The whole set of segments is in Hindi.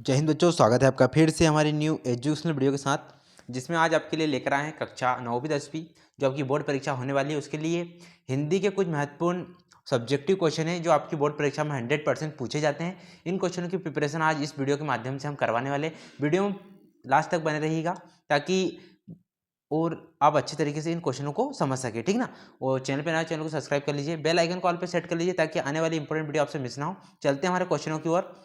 जय हिंद बच्चों, स्वागत है आपका फिर से हमारी न्यू एजुकेशनल वीडियो के साथ, जिसमें आज आपके लिए लेकर आए हैं कक्षा 9वीं 10वीं जो आपकी बोर्ड परीक्षा होने वाली है उसके लिए हिंदी के कुछ महत्वपूर्ण सब्जेक्टिव क्वेश्चन हैं जो आपकी बोर्ड परीक्षा में 100% पूछे जाते हैं। इन क्वेश्चनों की प्रिपरेशन आज इस वीडियो के माध्यम से हम करवाने वाले। वीडियो में लास्ट तक बने रहिएगा ताकि और आप अच्छी तरीके से इन क्वेश्चनों को समझ सके, ठीक ना। और चैनल पे नया, चैनल को सब्सक्राइब कर लीजिए, बेल आइकन कॉल पे सेट कर लीजिए ताकि आने वाली इंपॉर्टेंट वीडियो आपसे मिस ना हो। चलते हैं हमारे क्वेश्चनों की ओर।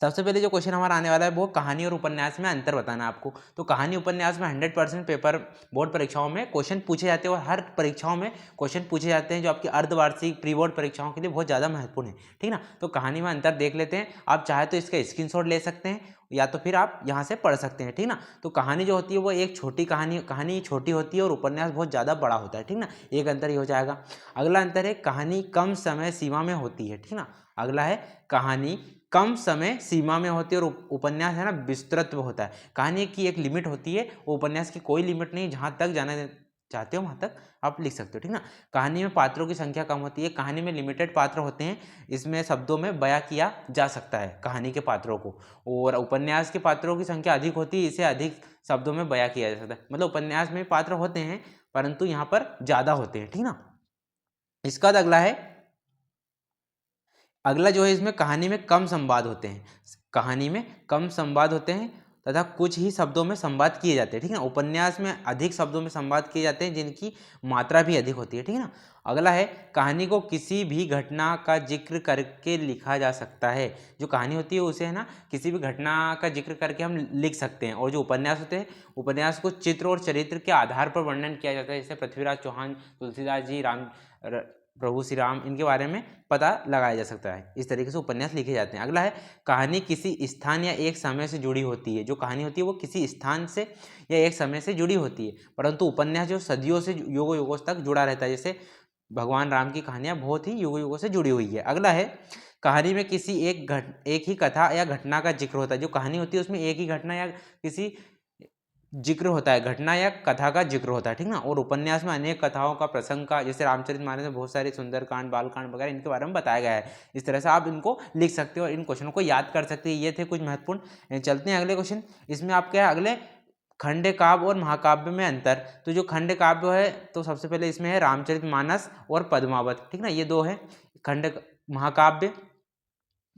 सबसे पहले जो क्वेश्चन हमारा आने वाला है वो कहानी और उपन्यास में अंतर बताना है आपको। तो कहानी उपन्यास में 100% पेपर बोर्ड परीक्षाओं में क्वेश्चन पूछे जाते हैं और हर परीक्षाओं में क्वेश्चन पूछे जाते हैं जो आपकी अर्धवार्षिक प्री बोर्ड परीक्षाओं के लिए बहुत ज़्यादा महत्वपूर्ण है, ठीक ना। तो कहानी में अंतर देख लेते हैं। आप चाहे तो इसका स्क्रीनशॉट ले सकते हैं या तो फिर आप यहाँ से पढ़ सकते हैं, ठीक ना। तो कहानी जो होती है वो एक छोटी कहानी छोटी होती है और उपन्यास बहुत ज़्यादा बड़ा होता है, ठीक ना। एक अंतर ही हो जाएगा। अगला अंतर है कहानी कम समय सीमा में होती है, ठीक ना। अगला है कहानी कम समय सीमा में होती है और उपन्यास है ना विस्तृत होता है। कहानी की एक लिमिट होती है, उपन्यास की कोई लिमिट नहीं, जहाँ तक जाना चाहते हो वहाँ तक आप लिख सकते हो, ठीक ना। कहानी में पात्रों की संख्या कम होती है, कहानी में लिमिटेड पात्र होते हैं, इसमें शब्दों में बयां किया जा सकता है कहानी के पात्रों को। और उपन्यास के पात्रों की संख्या अधिक होती है, इसे अधिक शब्दों में बयां किया जा सकता है। मतलब उपन्यास में पात्र होते हैं परंतु यहाँ पर ज़्यादा होते हैं, ठीक ना। इसका बाद अगला जो है इसमें कहानी में कम संवाद होते हैं, कहानी में कम संवाद होते हैं तथा कुछ ही शब्दों में संवाद किए जाते हैं, ठीक है। उपन्यास में अधिक शब्दों में संवाद किए जाते हैं जिनकी मात्रा भी अधिक होती है, ठीक है ना। अगला है कहानी को किसी भी घटना का जिक्र करके लिखा जा सकता है। जो कहानी होती है उसे है ना किसी भी घटना का जिक्र करके हम लिख सकते हैं। और जो उपन्यास होते हैं, उपन्यास को चित्र और चरित्र के आधार पर वर्णन किया जाता है, जैसे पृथ्वीराज चौहान, तुलसीदास जी, प्रभु श्री राम, इनके बारे में पता लगाया जा सकता है। इस तरीके से उपन्यास लिखे जाते हैं। अगला है कहानी किसी स्थान या एक समय से जुड़ी होती है। जो कहानी होती है वो किसी स्थान से या एक समय से जुड़ी होती है, परंतु उपन्यास जो सदियों से युगों युगों तक जुड़ा रहता है, जैसे भगवान राम की कहानियां बहुत ही युगों युगों से जुड़ी हुई है। अगला है कहानी में किसी एक ही कथा या घटना का जिक्र होता है। जो कहानी होती है उसमें एक ही घटना या किसी जिक्र होता है, घटना या कथा का जिक्र होता है, ठीक ना। और उपन्यास में अनेक कथाओं का, प्रसंग का, जैसे रामचरितमानस में बहुत सारे सुंदरकांड, बालकांड वगैरह इनके बारे में बताया गया है। इस तरह से आप इनको लिख सकते हो और इन क्वेश्चनों को याद कर सकते हैं। ये थे कुछ महत्वपूर्ण। चलते हैं अगले क्वेश्चन। इसमें आप क्या है अगले खंड काव्य और महाकाव्य में अंतर। तो जो खंड काव्य है तो सबसे पहले इसमें है रामचरितमानस और पद्मावत, ठीक ना, ये दो है खंड। महाकाव्य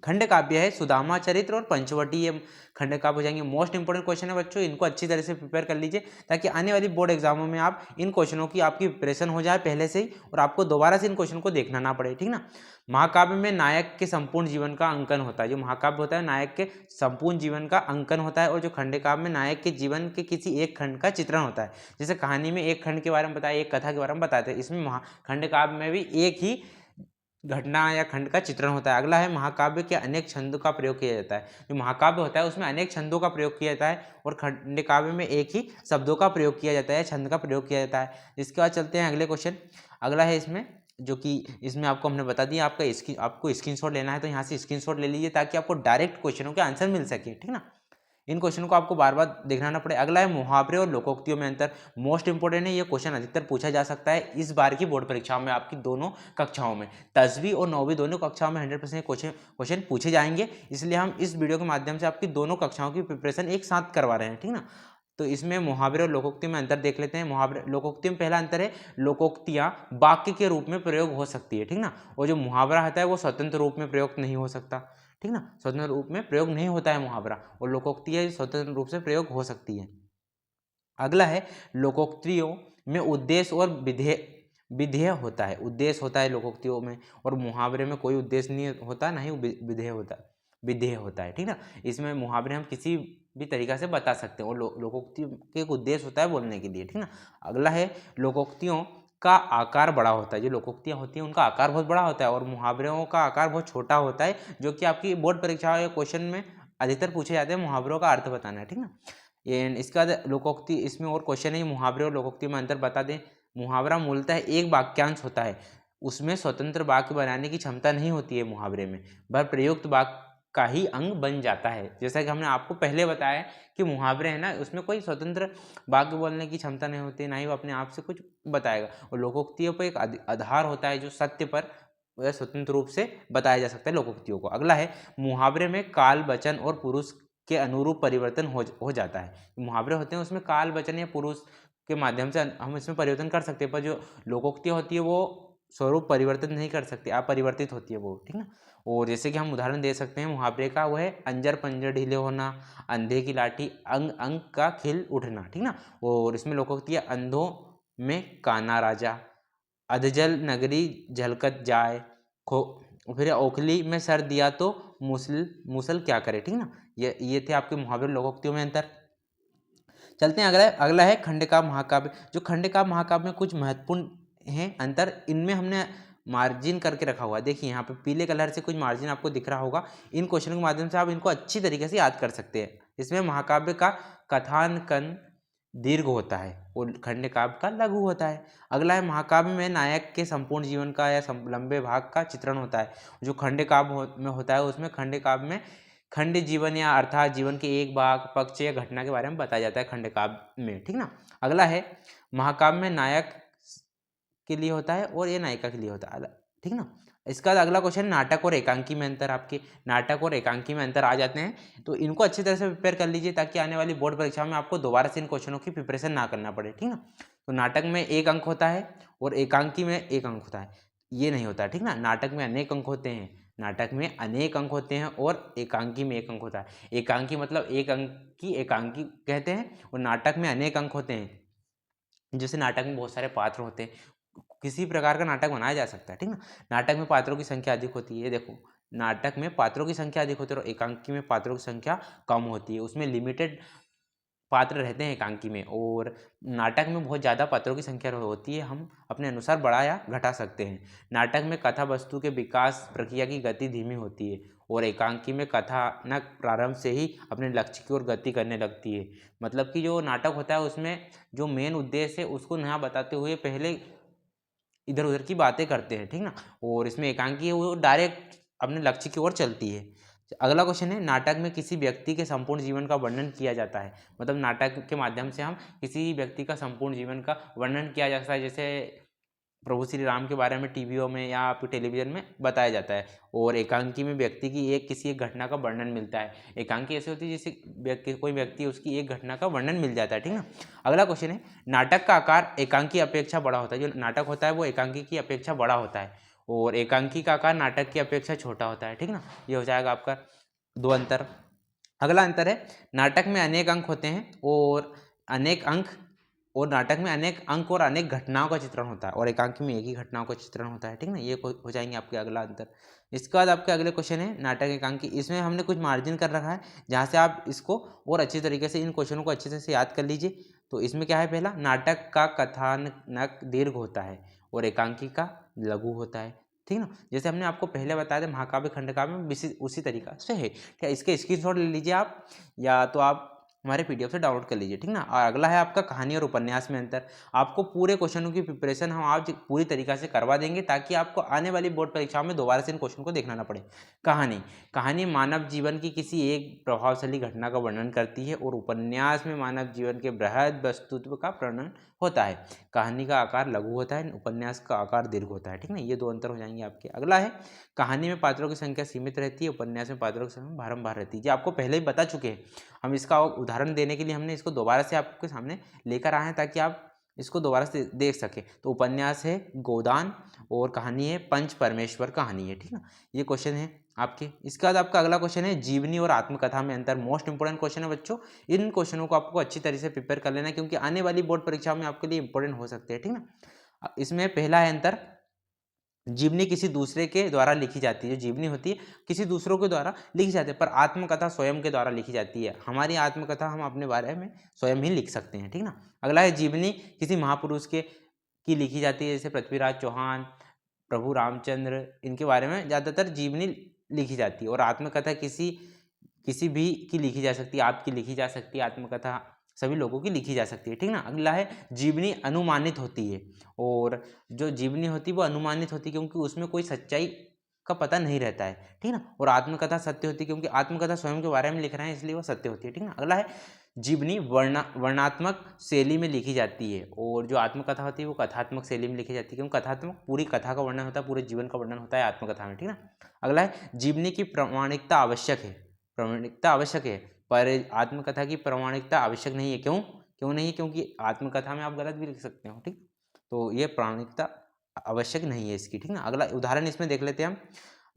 खंड काव्य है सुदामा चरित्र और पंचवटी, ये खंड काव्य हो जाएंगे। मोस्ट इंपोर्टेंट क्वेश्चन है बच्चों, इनको अच्छी तरह से प्रिपेयर कर लीजिए ताकि आने वाली बोर्ड एग्जामों में आप इन क्वेश्चनों की आपकी प्रिपरेशन हो जाए पहले से ही और आपको दोबारा से इन क्वेश्चन को देखना ना पड़े, ठीक ना। महाकाव्य में नायक के संपूर्ण जीवन का अंकन होता है। जो महाकाव्य होता है नायक के संपूर्ण जीवन का अंकन होता है, और जो खंड काव्य में नायक के जीवन के किसी एक खंड का चित्रण होता है। जैसे कहानी में एक खंड के बारे में बताया, एक कथा के बारे में बताते हैं, इसमें खंड काव्य में भी एक ही घटना या खंड का चित्रण होता है। अगला है महाकाव्य के अनेक छंदों का प्रयोग किया जाता है। जो महाकाव्य होता है उसमें अनेक छंदों का प्रयोग किया जाता है और खंड काव्य में एक ही शब्दों का प्रयोग किया जाता है, छंद का प्रयोग किया जाता है। इसके बाद चलते हैं अगले क्वेश्चन। अगला है इसमें जो कि इसमें आपको हमने बता दिया, आपको स्क्रीनशॉट लेना है तो यहाँ से स्क्रीनशॉट ले लीजिए ताकि आपको डायरेक्ट क्वेश्चनों के आंसर मिल सके, ठीक ना। इन क्वेश्चनों को आपको बार बार देखना ना पड़े। अगला है मुहावरे और लोकोक्तियों में अंतर। मोस्ट इंपोर्टेंट है, ये क्वेश्चन अधिकतर पूछा जा सकता है इस बार की बोर्ड परीक्षाओं में, आपकी दोनों कक्षाओं में, 10वीं और 9वीं दोनों कक्षाओं में 100% क्वेश्चन पूछे जाएंगे। इसलिए हम इस वीडियो के माध्यम से आपकी दोनों कक्षाओं की प्रिपरेशन एक साथ करवा रहे हैं, ठीक ना। तो इसमें मुहावरे और लोकोक्ति में अंतर देख लेते हैं। मुहावरे लोकोक्ति में पहला अंतर है लोकोक्तियाँ वाक्य के रूप में प्रयोग हो सकती है, ठीक ना। और जो मुहावरा होता है वो स्वतंत्र रूप में प्रयोग नहीं हो सकता, ठीक ना। स्वतंत्र रूप में प्रयोग नहीं होता है मुहावरा, और लोकोक्ति है स्वतंत्र रूप से प्रयोग हो सकती है। अगला है लोकोक्तियों में उद्देश्य और विधेय होता है। उद्देश्य होता है लोकोक्तियों में, और मुहावरे में कोई उद्देश्य नहीं होता, ना ही विधेय होता है, ठीक ना। इसमें मुहावरे हम किसी भी तरीका से बता सकते हैं और लोकोक्ति के एक उद्देश्य होता है बोलने के लिए, ठीक ना। अगला है लोकोक्तियों का आकार बड़ा होता है। जो लोकोक्तियाँ होती हैं उनका आकार बहुत बड़ा होता है और मुहावरों का आकार बहुत छोटा होता है, जो कि आपकी बोर्ड परीक्षा या क्वेश्चन में अधिकतर पूछे जाते हैं। मुहावरों का अर्थ बताना है, ठीक ना। एंड इसका लोकोक्ति, इसमें और क्वेश्चन है मुहावरे और लोकोक्ति में अंतर बता दें। मुहावरा मूलतः एक वाक्यांश होता है, उसमें स्वतंत्र वाक्य बनाने की क्षमता नहीं होती है मुहावरे में, वह प्रयुक्त वाक्य का ही अंग बन जाता है। जैसा कि हमने आपको पहले बताया कि मुहावरे हैं ना, उसमें कोई स्वतंत्र वाक्य बोलने की क्षमता नहीं होती, ना ही वो अपने आप से कुछ बताएगा। और लोकोक्तियों पर एक आधार होता है जो सत्य पर या स्वतंत्र रूप से बताया जा सकता है लोकोक्तियों को। अगला है मुहावरे में काल, वचन और पुरुष के अनुरूप परिवर्तन हो जाता है। मुहावरे होते हैं उसमें काल, वचन या पुरुष के माध्यम से हम इसमें परिवर्तन कर सकते हैं, पर जो लोकोक्तियाँ होती है वो स्वरूप परिवर्तन नहीं कर सकती, अपरिवर्तित होती है वो, ठीक ना। और जैसे कि हम उदाहरण दे सकते हैं मुहावरे का, वो है अंजर पंजर ढीले होना, अंधे की लाठी अंग अंग का खिल उठना, ठीक ना। और इसमें लोकोक्ति है अंधों में काना राजा, अधजल नगरी झलकत जाए, खो फिर ओखली में सर दिया तो मुसल क्या करे, ठीक ना। ये थे आपके मुहावरे लोकोक्तियों में अंतर। चलते हैं अगला है खंडकाव्य महाकाव्य। जो खंडकाव्य महाकाव्य में कुछ महत्वपूर्ण हैं अंतर, इनमें हमने मार्जिन करके रखा हुआ है। देखिए यहाँ पे पीले कलर से कुछ मार्जिन आपको दिख रहा होगा। इन क्वेश्चनों के माध्यम से आप इनको अच्छी तरीके से याद कर सकते हैं। इसमें महाकाव्य का कथानकन दीर्घ होता है और खंडकाव्य का लघु होता है। अगला है महाकाव्य में नायक के संपूर्ण जीवन का या लंबे भाग का चित्रण होता है। जो खंडकाव्य में होता है उसमें खंडकाव्य में खंड जीवन या अर्थात जीवन के एक भाग, पक्ष या घटना के बारे में बताया जाता है खंडकाव्य में, ठीक ना। अगला है महाकाव्य में नायक के लिए होता है और ये नायिका के लिए होता है, ठीक ना। इसका अगला क्वेश्चन नाटक और एकांकी में अंतर। आपके नाटक और एकांकी में अंतर आ जाते हैं, तो इनको अच्छी तरह से प्रिपेयर कर लीजिए ताकि आने वाली बोर्ड परीक्षा में आपको दोबारा से इन क्वेश्चनों की प्रिपरेशन ना करना पड़े, ठीक ना। तो नाटक में 1 अंक होता है और एकांकी में 1 अंक होता है, ये नहीं होता है, ठीक ना। नाटक में अनेक अंक होते हैं, नाटक में अनेक अंक होते हैं और एकांकी में 1 अंक होता है। एकांकी मतलब 1 अंक की एकांकी कहते हैं और नाटक में अनेक अंक होते हैं। जैसे नाटक में बहुत सारे पात्र होते हैं, किसी प्रकार का नाटक बनाया जा सकता है, ठीक ना। नाटक में पात्रों की संख्या अधिक होती है, देखो नाटक में पात्रों की संख्या अधिक होती है और एकांकी में पात्रों की संख्या कम होती है। उसमें लिमिटेड पात्र रहते हैं एकांकी में, और नाटक में बहुत ज़्यादा पात्रों की संख्या होती है, हम अपने अनुसार बढ़ा या घटा सकते हैं। नाटक में कथा वस्तु के विकास प्रक्रिया की गति धीमी होती है और एकांकी में कथानक प्रारंभ से ही अपने लक्ष्य की ओर गति करने लगती है। मतलब कि जो नाटक होता है उसमें जो मेन उद्देश्य है उसको नया बताते हुए पहले इधर उधर की बातें करते हैं, ठीक ना। और इसमें एकांकी है वो डायरेक्ट अपने लक्ष्य की ओर चलती है। अगला क्वेश्चन है नाटक में किसी व्यक्ति के संपूर्ण जीवन का वर्णन किया जाता है। मतलब नाटक के माध्यम से हम किसी व्यक्ति का संपूर्ण जीवन का वर्णन किया जा सकता है, जैसे प्रभु श्री राम के बारे में टीवीओं में या आपके टेलीविजन में बताया जाता है। और एकांकी में व्यक्ति की किसी एक घटना का वर्णन मिलता है। एकांकी ऐसी होती है जैसे कोई व्यक्ति उसकी एक घटना का वर्णन मिल जाता है, ठीक ना। अगला क्वेश्चन है नाटक का आकार एकांकी अपेक्षा बड़ा होता है। जो नाटक होता है वो एकांकी की अपेक्षा बड़ा होता है और एकांकी का आकार नाटक की अपेक्षा छोटा होता है, ठीक ना। ये हो जाएगा आपका 2 अंतर। अगला अंतर है नाटक में अनेक अंक होते हैं और अनेक अंक और नाटक में अनेक अंक और अनेक घटनाओं का चित्रण होता है और एकांकी में एक ही घटनाओं का चित्रण होता है, ठीक ना। ये हो जाएंगे आपके अगला अंतर। इसके बाद आपके अगले क्वेश्चन है नाटक एकांकी। इसमें हमने कुछ मार्जिन कर रखा है जहाँ से आप इसको और अच्छी तरीके से इन क्वेश्चनों को अच्छे से याद कर लीजिए। तो इसमें क्या है, पहला नाटक का कथानक दीर्घ होता है और एकांकी का लघु होता है, ठीक ना। जैसे हमने आपको पहले बताया था महाकाव्य खंडकाव्य में उसी तरीका से है, ठीक है। इसके स्क्रीनशॉट ले लीजिए आप, या तो आप हमारे पीडीएफ से डाउनलोड कर लीजिए, ठीक ना। और अगला है आपका कहानी और उपन्यास में अंतर। आपको पूरे क्वेश्चनों की प्रिपरेशन हम आज पूरी तरीके से करवा देंगे ताकि आपको आने वाली बोर्ड परीक्षाओं में दोबारा से इन क्वेश्चन को देखना ना पड़े। कहानी मानव जीवन की किसी एक प्रभावशाली घटना का वर्णन करती है और उपन्यास में मानव जीवन के बृहद वस्तुत्व का वर्णन होता है। कहानी का आकार लघु होता है, उपन्यास का आकार दीर्घ होता है, ठीक ना। ये 2 अंतर हो जाएंगे आपके। अगला है कहानी में पात्रों की संख्या सीमित रहती है, उपन्यास में पात्रों की संख्या बारंबार रहती है। ये आपको पहले ही बता चुके हैं, हम इसका उदाहरण देने के लिए हमने इसको दोबारा से आपके सामने लेकर आए हैं ताकि आप इसको दोबारा से देख सकें। तो उपन्यास है गोदान और कहानी है पंच परमेश्वर कहानी है, ठीक ना। ये क्वेश्चन है आपके। इसके बाद आपका अगला क्वेश्चन है जीवनी और आत्मकथा में अंतर। मोस्ट इंपोर्टेंट क्वेश्चन है बच्चों, इन क्वेश्चनों को आपको अच्छी तरीके से प्रिपेयर कर लेना है क्योंकि आने वाली बोर्ड परीक्षा में आपके लिए इंपॉर्टेंट हो सकते हैं, ठीक ना। इसमें पहला है अंतर, जीवनी किसी दूसरे के द्वारा लिखी जाती है। जो जीवनी होती है किसी दूसरों के द्वारा लिखी जाती है, पर आत्मकथा स्वयं के द्वारा लिखी जाती है। हमारी आत्मकथा हम अपने बारे में स्वयं ही लिख सकते हैं, ठीक ना। अगला है जीवनी किसी महापुरुष की लिखी जाती है, जैसे पृथ्वीराज चौहान, प्रभु रामचंद्र, इनके बारे में ज़्यादातर जीवनी लिखी जाती है। और आत्मकथा किसी भी की लिखी जा सकती है, आपकी लिखी जा सकती है, आत्मकथा सभी लोगों की लिखी जा सकती है, ठीक ना। अगला है जीवनी अनुमानित होती है, और जो जीवनी होती है वो अनुमानित होती है क्योंकि उसमें कोई सच्चाई का पता नहीं रहता है, ठीक ना। और आत्मकथा सत्य होती है क्योंकि आत्मकथा स्वयं के बारे में लिख रहे हैं इसलिए वो सत्य होती है, ठीक ना। अगला है जीवनी वर्णात्मक शैली में लिखी जाती है, और जो आत्मकथा होती है वो कथात्मक शैली में लिखी जाती है क्योंकि कथात्मक पूरी कथा का वर्णन होता है, पूरे जीवन का वर्णन होता है आत्मकथा में, ठीक ना। अगला है जीवनी की प्रामाणिकता आवश्यक है, प्रामाणिकता आवश्यक है पर आत्मकथा की प्रामाणिकता आवश्यक नहीं है। क्यों नहीं है? क्योंकि आत्मकथा में आप गलत भी लिख सकते हो, ठीक। तो ये प्रामाणिकता आवश्यक नहीं है इसकी, ठीक ना। अगला उदाहरण इसमें देख लेते हैं हम।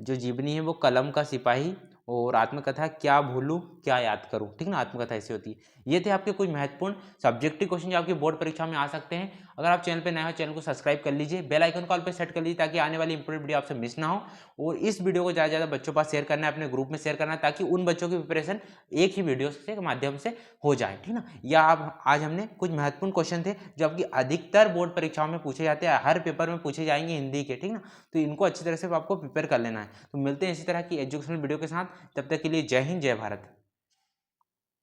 जो जीवनी है वो कलम का सिपाही, और आत्मकथा क्या भूलूं क्या याद करूं, ठीक ना। आत्मकथा ऐसी होती है। ये थे आपके कुछ महत्वपूर्ण सब्जेक्टिव क्वेश्चन जो आपकी बोर्ड परीक्षा में आ सकते हैं। अगर आप चैनल पे नए हो, चैनल को सब्सक्राइब कर लीजिए, बेल आइकन कॉल पे सेट कर लीजिए ताकि आने वाली इंपॉर्टेंट वीडियो आपसे मिस ना हो। और इस वीडियो को ज़्यादा से ज़्यादा बच्चों के पास शेयर करना है, अपने ग्रुप में शेयर करना है ताकि उन बच्चों की प्रिपरेशन एक ही वीडियो के माध्यम से हो जाए, ठीक ना। या आप आज हमने कुछ महत्वपूर्ण क्वेश्चन थे जो आपकी अधिकतर बोर्ड परीक्षाओं में पूछे जाते हैं, हर पेपर में पूछे जाएंगे हिंदी के, ठीक ना। तो इनको अच्छी तरह से आपको प्रिपेयर कर लेना है। तो मिलते हैं इसी तरह की एजुकेशनल वीडियो के साथ, तब तक के लिए जय हिंद जय भारत।